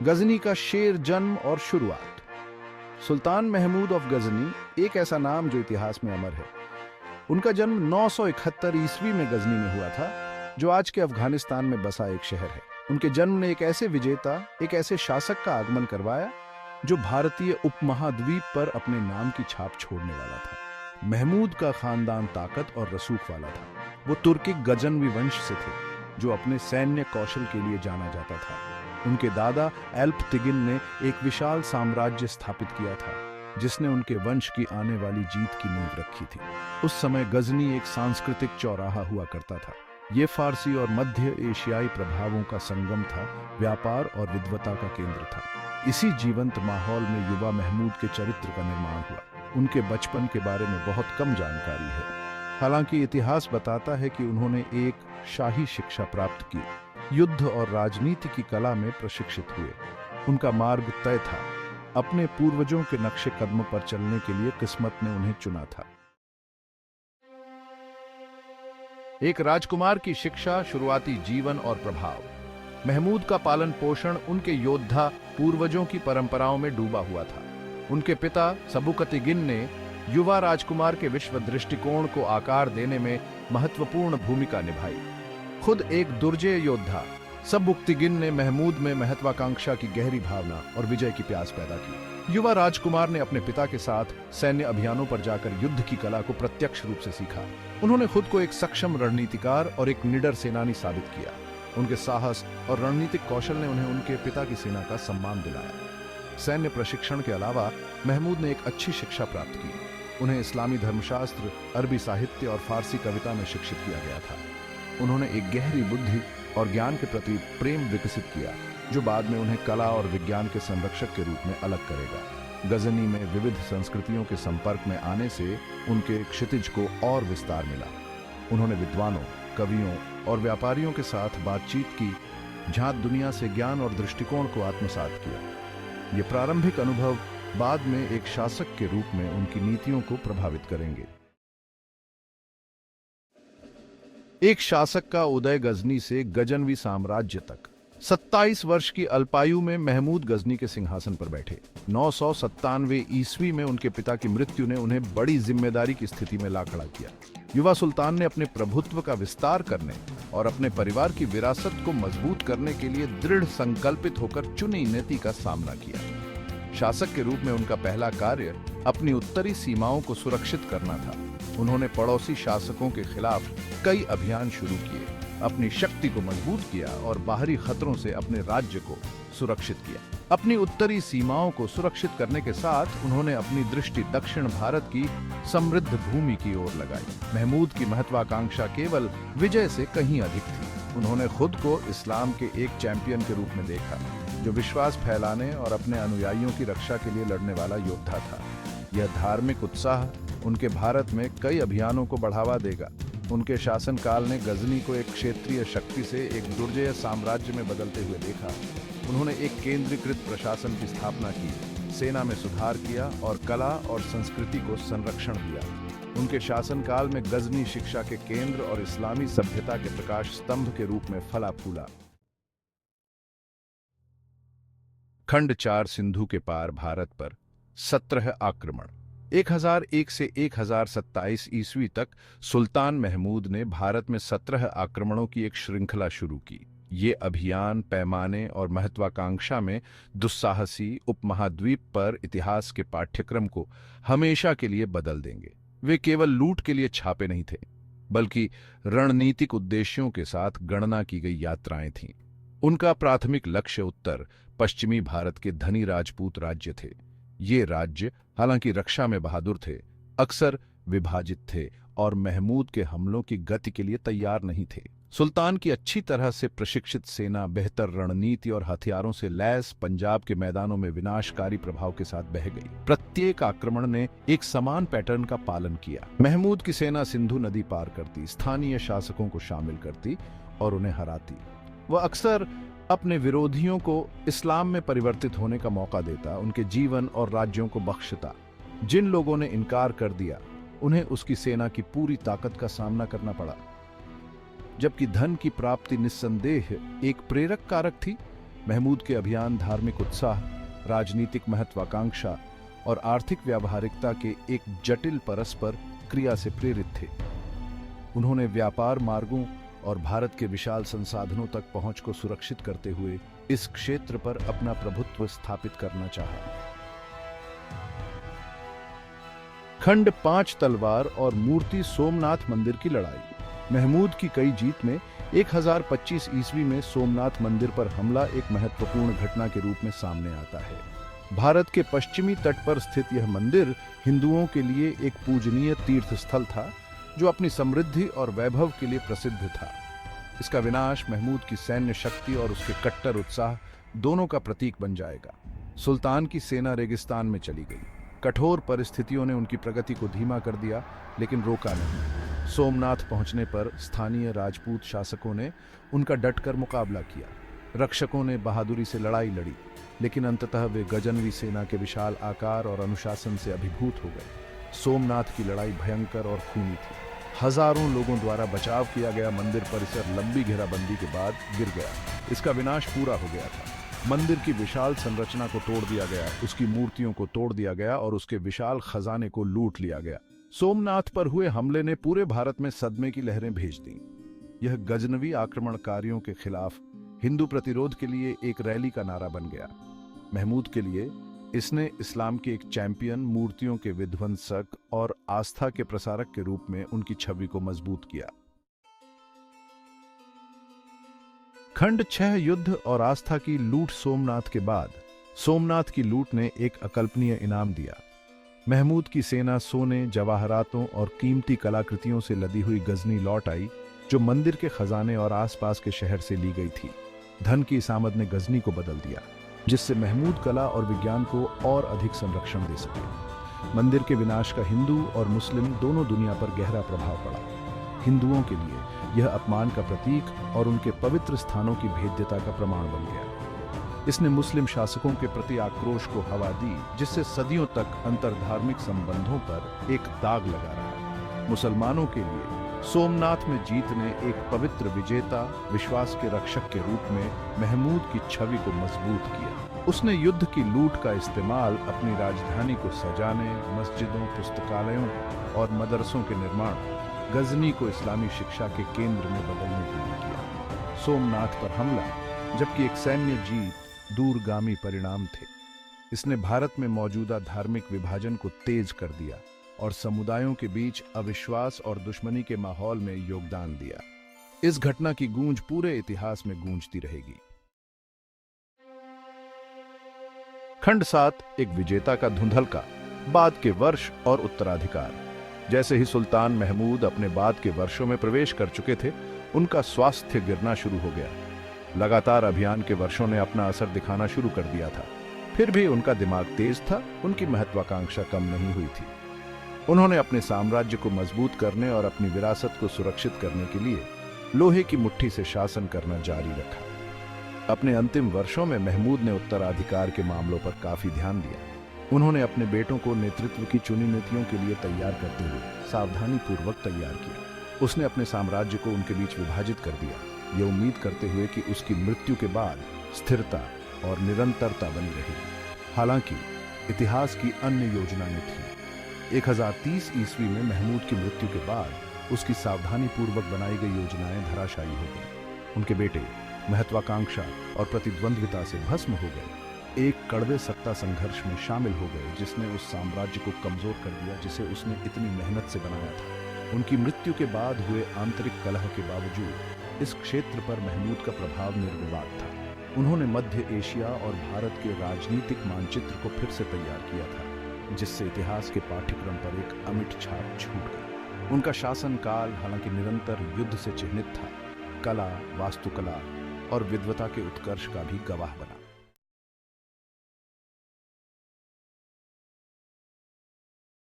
गजनी का शेर, जन्म और शुरुआत। सुल्तान महमूद ऑफ गजनी एक ऐसा नाम जो इतिहास में अमर है। उनका जन्म 971 ईस्वी में गजनी में हुआ था, जो आज के अफगानिस्तान में बसा एक शहर है। उनके जन्म ने एक ऐसे विजेता, एक ऐसे शासक का आगमन करवाया जो भारतीय उपमहाद्वीप पर अपने नाम की छाप छोड़ने वाला था। महमूद का खानदान ताकत और रसूख वाला था। वो तुर्किक गजनवी वंश से थे, जो अपने सैन्य कौशल के लिए जाना जाता था। उनके दादा एल्पतिगिन ने एक विशाल साम्राज्य स्थापित किया था, जिसने उनके वंश की आने वाली जीत की नींव रखी थी। उस समय गजनी एक सांस्कृतिक चौराहा हुआ करता था। ये फारसी और मध्य एशियाई प्रभावों का संगम था, व्यापार और विद्वता का केंद्र था। इसी जीवंत माहौल में युवा महमूद के चरित्र का निर्माण हुआ। उनके बचपन के बारे में बहुत कम जानकारी है। हालांकि इतिहास बताता है कि उन्होंने एक शाही शिक्षा प्राप्त की, युद्ध और राजनीति की कला में प्रशिक्षित हुए। उनका मार्ग तय था। अपने पूर्वजों के नक्शे कदमों पर चलने के लिए किस्मत ने उन्हें चुना था। एक राजकुमार की शिक्षा, शुरुआती जीवन और प्रभाव। महमूद का पालन पोषण उनके योद्धा पूर्वजों की परंपराओं में डूबा हुआ था। उनके पिता सबुकतिगिन ने युवा राजकुमार के विश्व दृष्टिकोण को आकार देने में महत्वपूर्ण भूमिका निभाई। खुद एक दुर्जय योद्धा, सबुकतिगिन ने महमूद में महत्वाकांक्षा की गहरी भावना और विजय की प्यास पैदा की। युवा राजकुमार ने अपने पिता के साथ सैन्य अभियानों पर जाकर युद्ध की कला को प्रत्यक्ष रूप से सीखा। उन्होंने खुद को एक सक्षम रणनीतिकार और एक निडर सेनानी साबित किया। उनके साहस और रणनीतिक कौशल ने उन्हें उनके पिता की सेना का सम्मान दिलाया। सैन्य प्रशिक्षण के अलावा महमूद ने एक अच्छी शिक्षा प्राप्त की। उन्हें इस्लामी धर्मशास्त्र, अरबी साहित्य और फारसी कविता में शिक्षित किया गया था। उन्होंने एक गहरी बुद्धि और ज्ञान के प्रति प्रेम विकसित किया, जो बाद में उन्हें कला और विज्ञान के संरक्षक के रूप में अलग करेगा। गजनी में विविध संस्कृतियों के संपर्क में आने से उनके क्षितिज को और विस्तार मिला। उन्होंने विद्वानों, कवियों और व्यापारियों के साथ बातचीत की, जहां दुनिया से ज्ञान और दृष्टिकोण को आत्मसात किया। ये प्रारंभिक अनुभव बाद में एक शासक के रूप में उनकी नीतियों को प्रभावित करेंगे। एक शासक का उदय, गजनी से गजनवी साम्राज्य तक। 27 वर्ष की अल्पायु में महमूद गजनी के सिंहासन पर बैठे। 997 ईस्वी में उनके पिता की मृत्यु ने उन्हें बड़ी जिम्मेदारी की स्थिति में ला खड़ा किया। युवा सुल्तान ने अपने प्रभुत्व का विस्तार करने और अपने परिवार की विरासत को मजबूत करने के लिए दृढ़ संकल्पित होकर चुनी नीति का सामना किया। शासक के रूप में उनका पहला कार्य अपनी उत्तरी सीमाओं को सुरक्षित करना था। उन्होंने पड़ोसी शासकों के खिलाफ कई अभियान शुरू किए, अपनी शक्ति को मजबूत किया और बाहरी खतरों से अपने राज्य को सुरक्षित किया। अपनी उत्तरी सीमाओं को सुरक्षित करने के साथ उन्होंने अपनी दृष्टि दक्षिण भारत की समृद्ध भूमि की ओर लगाई। महमूद की महत्वाकांक्षा केवल विजय से कहीं अधिक थी। उन्होंने खुद को इस्लाम के एक चैंपियन के रूप में देखा, जो विश्वास फैलाने और अपने अनुयायियों की रक्षा के लिए लड़ने वाला योद्धा था। यह धार्मिक उत्साह उनके भारत में कई अभियानों को बढ़ावा देगा। उनके शासनकाल ने गजनी को एक क्षेत्रीय शक्ति से एक दुर्जय साम्राज्य में बदलते हुए देखा। उन्होंने एक केंद्रीकृत प्रशासन की स्थापना की, सेना में सुधार किया और कला और संस्कृति को संरक्षण दिया। उनके शासनकाल में गजनी शिक्षा के केंद्र और इस्लामी सभ्यता के प्रकाश स्तंभ के रूप में फला फूला। खंड 4, सिंधु के पार भारत पर 17 आक्रमण। 1001 से 1027 ईस्वी तक सुल्तान महमूद ने भारत में 17 आक्रमणों की एक श्रृंखला शुरू की। ये अभियान पैमाने और महत्वाकांक्षा में दुस्साहसी, उपमहाद्वीप पर इतिहास के पाठ्यक्रम को हमेशा के लिए बदल देंगे। वे केवल लूट के लिए छापे नहीं थे, बल्कि रणनीतिक उद्देश्यों के साथ गणना की गई यात्राएं थीं। उनका प्राथमिक लक्ष्य उत्तर पश्चिमी भारत के धनी राजपूत राज्य थे। ये राज्य हालांकि रक्षा में बहादुर थे, अक्सर विभाजित थे और महमूद के हमलों की गति के लिए तैयार नहीं थे। सुल्तान की अच्छी तरह से प्रशिक्षित सेना, बेहतर रणनीति और हथियारों से लैस पंजाब के मैदानों में विनाशकारी प्रभाव के साथ बह गई। प्रत्येक आक्रमण ने एक समान पैटर्न का पालन किया। महमूद की सेना सिंधु नदी पार करती, स्थानीय शासकों को शामिल करती और उन्हें हराती। वह अक्सर अपने विरोधियों को इस्लाम में परिवर्तित होने का मौका देता, उनके जीवन और राज्यों को बख्शता। जिन लोगों ने इनकार कर दिया, उन्हें उसकी सेना की पूरी ताकत का सामना करना पड़ा। जबकि धन की प्राप्ति निस्संदेह एक प्रेरक कारक थी। महमूद के अभियान धार्मिक उत्साह, राजनीतिक महत्वाकांक्षा और आर्थिक व्यावहारिकता के एक जटिल परस्पर क्रिया से प्रेरित थे। उन्होंने व्यापार मार्गों और भारत के विशाल संसाधनों तक पहुंच को सुरक्षित करते हुए इस क्षेत्र पर अपना प्रभुत्व स्थापित करना चाहा। खंड 5 तलवार और मूर्ति सोमनाथ मंदिर की लड़ाई। महमूद की कई जीत में 1025 ईस्वी में सोमनाथ मंदिर पर हमला एक महत्वपूर्ण घटना के रूप में सामने आता है। भारत के पश्चिमी तट पर स्थित यह मंदिर हिंदुओं के लिए एक पूजनीय तीर्थ स्थल था, जो अपनी समृद्धि और वैभव के लिए प्रसिद्ध था। इसका विनाश महमूद की सैन्य शक्ति और उसके कट्टर उत्साह दोनों का प्रतीक बन जाएगा। सुल्तान की सेना रेगिस्तान में चली गई। कठोर परिस्थितियों ने उनकी प्रगति को धीमा कर दिया, लेकिन रोका नहीं। सोमनाथ पहुंचने पर स्थानीय राजपूत शासकों ने उनका डटकर मुकाबला किया। रक्षकों ने बहादुरी से लड़ाई लड़ी, लेकिन अंततः वे गजनवी सेना के विशाल आकार और अनुशासन से अभिभूत हो गए। सोमनाथ की लड़ाई भयंकर और खूनी थी। हजारों लोगों द्वारा बचाव किया गया मंदिर परिसर लंबी घेराबंदी के बाद गिर गया। इसका विनाश पूरा हो गया था। मंदिर की विशाल संरचना को तोड़ दिया गया, उसकी मूर्तियों को तोड़ दिया गया और उसके विशाल खजाने को लूट लिया गया। सोमनाथ पर हुए हमले ने पूरे भारत में सदमे की लहरें भेज दी। यह गजनवी आक्रमणकारियों के खिलाफ हिंदू प्रतिरोध के लिए एक रैली का नारा बन गया। महमूद के लिए इसने इस्लाम के एक चैंपियन, मूर्तियों के विध्वंसक और आस्था के प्रसारक के रूप में उनकी छवि को मजबूत किया। खंड 6 युद्ध और आस्था की लूट। सोमनाथ के बाद सोमनाथ की लूट ने एक अकल्पनीय इनाम दिया। महमूद की सेना सोने, जवाहरातों और कीमती कलाकृतियों से लदी हुई गजनी लौट आई, जो मंदिर के खजाने और आसपास के शहर से ली गई थी। धन की इस आमद ने गजनी को बदल दिया, जिससे महमूद कला और विज्ञान को और अधिक संरक्षण दे सके। मंदिर के विनाश का हिंदू और मुस्लिम दोनों दुनिया पर गहरा प्रभाव पड़ा। हिंदुओं के लिए यह अपमान का प्रतीक और उनके पवित्र स्थानों की भेद्यता का प्रमाण बन गया। इसने मुस्लिम शासकों के प्रति आक्रोश को हवा दी, जिससे सदियों तक अंतरधार्मिक संबंधों पर एक दाग लगा रहा। मुसलमानों के लिए सोमनाथ में जीत ने एक पवित्र विजेता, विश्वास के रक्षक के रूप में महमूद की छवि को मजबूत किया। उसने युद्ध की लूट का इस्तेमाल अपनी राजधानी को सजाने, मस्जिदों, पुस्तकालयों और मदरसों के निर्माण, गजनी को इस्लामी शिक्षा के केंद्र में बदलने के लिए किया। सोमनाथ पर हमला, जबकि एक सैन्य जीत, दूरगामी परिणाम थे। इसने भारत में मौजूदा धार्मिक विभाजन को तेज कर दिया और समुदायों के बीच अविश्वास और दुश्मनी के माहौल में योगदान दिया। इस घटना की गूंज पूरे इतिहास में गूंजती रहेगी। खंड 7 एक विजेता का धुंधलका, बाद के वर्ष और उत्तराधिकार। जैसे ही सुल्तान महमूद अपने बाद के वर्षों में प्रवेश कर चुके थे, उनका स्वास्थ्य गिरना शुरू हो गया। लगातार अभियान के वर्षों ने अपना असर दिखाना शुरू कर दिया था। फिर भी उनका दिमाग तेज था, उनकी महत्वाकांक्षा कम नहीं हुई थी। उन्होंने अपने साम्राज्य को मजबूत करने और अपनी विरासत को सुरक्षित करने के लिए लोहे की मुट्ठी से शासन करना जारी रखा। अपने अंतिम वर्षों में महमूद ने उत्तराधिकार के मामलों पर काफी ध्यान दिया। उन्होंने अपने बेटों को नेतृत्व की चुनी नीतियों के लिए तैयार करते हुए सावधानी पूर्वक तैयार किया। उसने अपने साम्राज्य को उनके बीच विभाजित कर दिया, ये उम्मीद करते हुए कि उसकी मृत्यु के बाद स्थिरता और निरंतरता बनी रहेगी। हालांकि इतिहास की अन्य योजनाएं थीं। 1030 ईस्वी में महमूद की मृत्यु के बाद उसकी सावधानी पूर्वक बनाई गई योजनाएं धराशायी हो गईं। उनके बेटे महत्वाकांक्षा और प्रतिद्वंद्विता से भस्म हो गए, एक कड़वे सत्ता संघर्ष में शामिल हो गए, जिसने उस साम्राज्य को कमजोर कर दिया जिसे उसने इतनी मेहनत से बनाया था। उनकी मृत्यु के बाद हुए आंतरिक कलह के बावजूद इस क्षेत्र पर महमूद का प्रभाव निर्विवाद था। उन्होंने मध्य एशिया और भारत के राजनीतिक मानचित्र को फिर से तैयार किया था, जिससे इतिहास के पाठ्यक्रम पर एक अमिट छाप छूट गई। उनका शासनकाल हालांकि निरंतर युद्ध से चिह्नित था, कला, वास्तुकला और विद्वता के उत्कर्ष का भी गवाह बना।